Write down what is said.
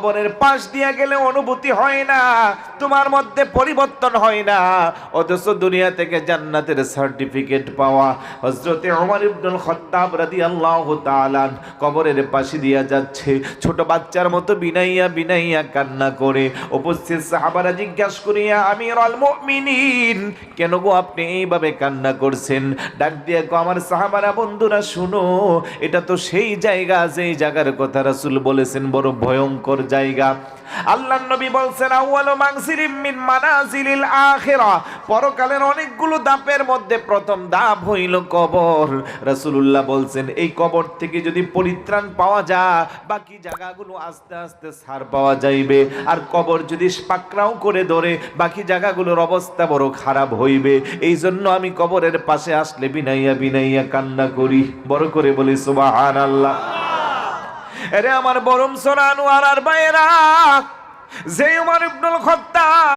কবরের পাশ দিয়ে গেলে অনুভূতি হয় না, তোমার মধ্যে পরিবর্তন হয় না, অথচ দুনিয়া থেকে জান্নাতের সার্টিফিকেট পাওয়া। হযরতে ওমর ইবনুল খাত্তাব রাদিয়াল্লাহু তাআলা কবরের পাশে দিয়ে যাচ্ছে, ছোট বাচ্চার মতো বিনাইয়া বিনাইয়া কান্না করে। উপস্থিত সাহাবারা জিজ্ঞাসা করিয়া, আমিরুল মুমিনিন, কেন গো আপনি এইভাবে কান্না করছেন? ডাক দিয়ে কো, আমার সাহাবারা বন্ধুরা শুনো, এটা তো সেই জায়গা যেই জায়গার কথা রাসূল বলেছেন বড় ভয়ঙ্কর জায়গা। আল্লাহর নবী বলছেন, আউয়ালু মানজিলিম মিন মানাজিলিল আখিরাহ, পরকালের অনেকগুলো ধাপের মধ্যে প্রথম ধাপ হইল কবর। রাসূলুল্লাহ বলছেন, এই কবর থেকে যদি পরিত্রাণ পাওয়া যায়, বাকি জায়গাগুলো আস্তে আস্তে ছাড় পাওয়া যাইবে। আর কবর যদি পাকড়াও করে ধরে, বাকি জায়গাগুলোর অবস্থা বড় খারাপ হইবে। এই জন্য আমি কবরের পাশে আসলে বিনাইয়া বিনাইয়া কান্না করি। বড় করে বলি সুবহানাল্লাহ। আরে আমার বরম সোনা আনোয়ার আর ভাইয়েরা, যে ওমর ইবনুল খাত্তাব